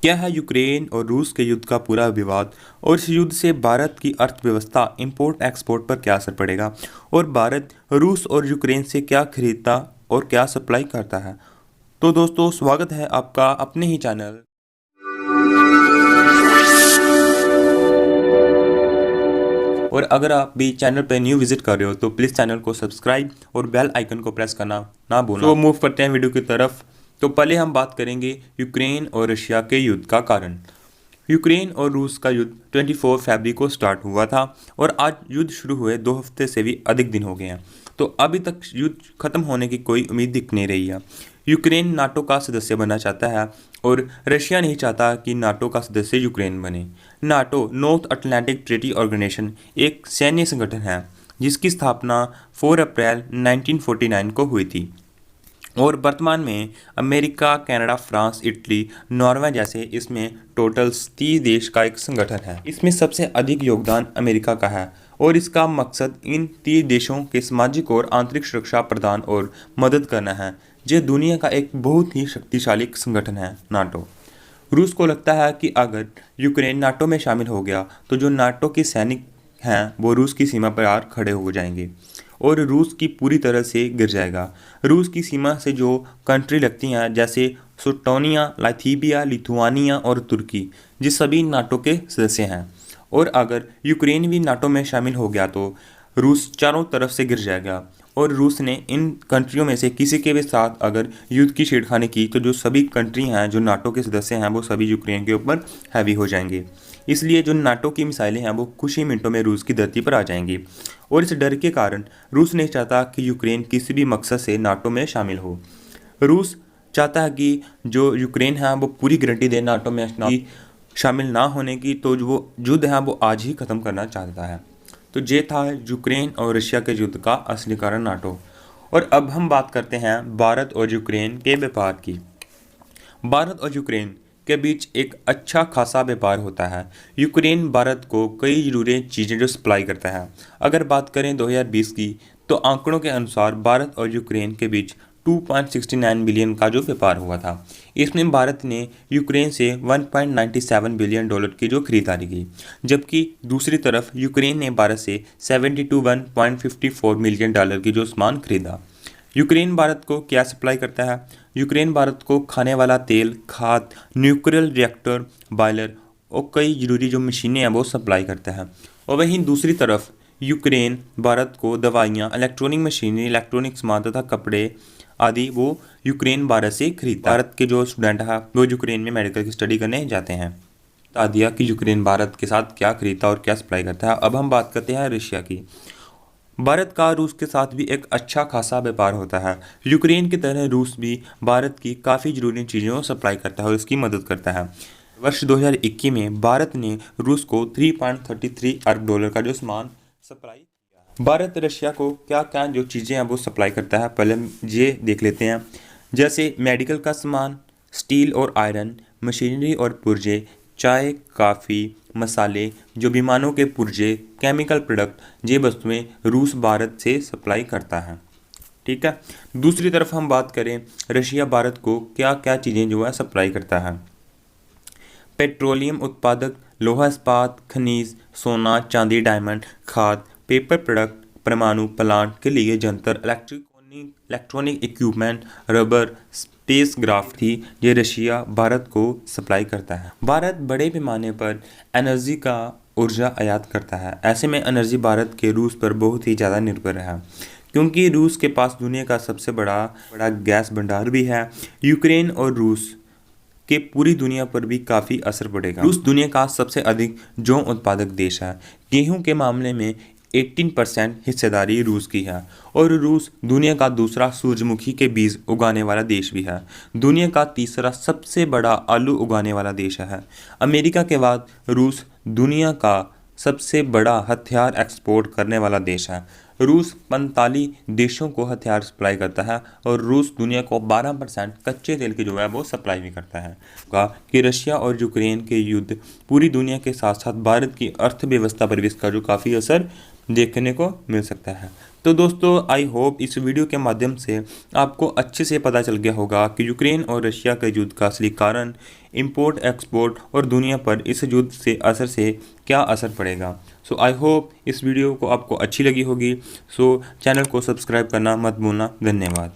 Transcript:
क्या है यूक्रेन और रूस के युद्ध का पूरा विवाद और इस युद्ध से भारत की अर्थव्यवस्था इंपोर्ट एक्सपोर्ट पर क्या असर पड़ेगा और भारत रूस और यूक्रेन से क्या खरीदता और क्या सप्लाई करता है। तो दोस्तों, स्वागत है आपका अपने ही चैनल और अगर आप भी चैनल पर न्यू विजिट कर रहे हो तो प्लीज़ चैनल को सब्सक्राइब और बेल आइकन को प्रेस करना ना भूलना। तो मूव करते हैं वीडियो की तरफ। तो पहले हम बात करेंगे यूक्रेन और रशिया के युद्ध का कारण। यूक्रेन और रूस का युद्ध 24 फरवरी को स्टार्ट हुआ था और आज युद्ध शुरू हुए 2 हफ्ते से भी अधिक दिन हो गए हैं। तो अभी तक युद्ध खत्म होने की कोई उम्मीद दिख नहीं रही है। यूक्रेन नाटो का सदस्य बनना चाहता है और रशिया नहीं चाहता कि नाटो का सदस्य यूक्रेन बने। NATO North Atlantic Treaty Organization एक सैन्य संगठन है जिसकी स्थापना 4 अप्रैल 1949 को हुई थी और वर्तमान में America, Canada, France, Italy, Norway जैसे इसमें टोटल 30 देश का एक संगठन है। इसमें सबसे अधिक योगदान अमेरिका का है और इसका मकसद इन 30 देशों के सामाजिक और आंतरिक सुरक्षा प्रदान और मदद करना है। यह दुनिया का एक बहुत ही शक्तिशाली संगठन है नाटो। रूस को लगता है कि अगर यूक्रेन नाटो में शामिल हो गया तो जो नाटो के सैनिक हैं वो रूस की सीमा पर आकर खड़े हो जाएंगे और रूस की पूरी तरह से गिर जाएगा। रूस की सीमा से जो कंट्री लगती हैं जैसे सुटोनिया, लाथीबिया, लिथुआनिया और तुर्की, ये सभी नाटो के सदस्य हैं और अगर यूक्रेन भी नाटो में शामिल हो गया तो रूस चारों तरफ से गिर जाएगा और रूस ने इन कंट्रियों में से किसी के भी साथ अगर युद्ध की छेड़खानी की तो जो सभी कंट्री हैं जो नाटो के सदस्य हैं वो सभी यूक्रेन के ऊपर हैवी हो जाएंगे। इसलिए जो नाटो की मिसाइलें हैं वो कुछ ही मिनटों में रूस की धरती पर आ जाएंगी और इस डर के कारण रूस नहीं चाहता कि यूक्रेन किसी भी मकसद से नाटो में शामिल हो। रूस चाहता है कि जो यूक्रेन है वो पूरी गारंटी दे नाटो में शामिल ना होने की, तो जो वो युद्ध है वो आज ही ख़त्म करना चाहता है। तो ये था यूक्रेन और रशिया के युद्ध का असली कारण नाटो। और अब हम बात करते हैं भारत और यूक्रेन के व्यापार की। भारत और यूक्रेन के बीच एक अच्छा खासा व्यापार होता है। यूक्रेन भारत को कई ज़रूरी चीज़ें जो सप्लाई करता है। अगर बात करें 2020 की तो आंकड़ों के अनुसार भारत और यूक्रेन के बीच 2.69 बिलियन का जो व्यापार हुआ था। इसमें भारत ने यूक्रेन से 1.97 बिलियन डॉलर की जो खरीदारी की, जबकि दूसरी तरफ यूक्रेन ने भारत से 71.54 मिलियन डॉलर की जो सामान खरीदा। यूक्रेन भारत को क्या सप्लाई करता है? यूक्रेन भारत को खाने वाला तेल, खाद, न्यूक्लियर रिएक्टर, बॉयलर और कई जरूरी जो मशीनें हैं वो सप्लाई करता है। और वहीं दूसरी तरफ यूक्रेन भारत को दवाइयाँ, इलेक्ट्रॉनिक मशीनरी, इलेक्ट्रॉनिक सामान तथा कपड़े आदि वो यूक्रेन भारत से खरीदता है। भारत के जो स्टूडेंट है वो यूक्रेन में मेडिकल की स्टडी करने जाते हैं। बता दिया कि यूक्रेन भारत के साथ क्या खरीदता और क्या सप्लाई करता है। अब हम बात करते हैं रशिया की। भारत का रूस के साथ भी एक अच्छा खासा व्यापार होता है। यूक्रेन की तरह रूस भी भारत की काफ़ी ज़रूरी चीज़ों को सप्लाई करता है और इसकी मदद करता है। वर्ष 2021 में भारत ने रूस को 3.33 अरब डॉलर का जो सामान सप्लाई किया। भारत रशिया को क्या क्या जो चीज़ें हैं वो सप्लाई करता है, पहले ये देख लेते हैं। जैसे मेडिकल का सामान, स्टील और आयरन, मशीनरी और पुर्जे, चाय, काफ़ी, मसाले, जो विमानों के पुर्जे, केमिकल प्रोडक्ट, ये वस्तुएं रूस भारत से सप्लाई करता है। ठीक है। दूसरी तरफ हम बात करें रशिया भारत को क्या क्या चीज़ें जो है सप्लाई करता है। पेट्रोलियम उत्पादक, लोहा इस्पात, खनिज, सोना, चांदी, डायमंड, खाद, पेपर प्रोडक्ट, परमाणु प्लांट के लिए Jantar, electronic equipment, rubber, space craft थी, ये रशिया भारत को सप्लाई करता है। भारत बड़े पैमाने पर एनर्जी का ऊर्जा आयात करता है। ऐसे में एनर्जी भारत के रूस पर बहुत ही ज़्यादा निर्भर है क्योंकि रूस के पास दुनिया का सबसे बड़ा गैस भंडार भी है। यूक्रेन और रूस के पूरी दुनिया पर भी काफ़ी असर पड़ेगा। रूस दुनिया का सबसे अधिक जौ उत्पादक देश है। गेहूं के मामले में 18% हिस्सेदारी रूस की है और रूस दुनिया का दूसरा सूरजमुखी के बीज उगाने वाला देश भी है। दुनिया का तीसरा सबसे बड़ा आलू उगाने वाला देश है। अमेरिका के बाद रूस दुनिया का सबसे बड़ा हथियार एक्सपोर्ट करने वाला देश है। रूस 45 देशों को हथियार सप्लाई करता है और रूस दुनिया को 12% कच्चे तेल की जो है वो सप्लाई भी करता है। कि रशिया और यूक्रेन के युद्ध पूरी दुनिया के साथ साथ भारत की अर्थव्यवस्था पर भी इसका जो काफ़ी असर देखने को मिल सकता है। तो दोस्तों आई होप इस वीडियो के माध्यम से आपको अच्छे से पता चल गया होगा कि यूक्रेन और रशिया के युद्ध का असली कारण, इंपोर्ट एक्सपोर्ट और दुनिया पर इस युद्ध से क्या असर पड़ेगा। सो आई होप इस वीडियो को आपको अच्छी लगी होगी। सो चैनल को सब्सक्राइब करना मत भूलना। धन्यवाद।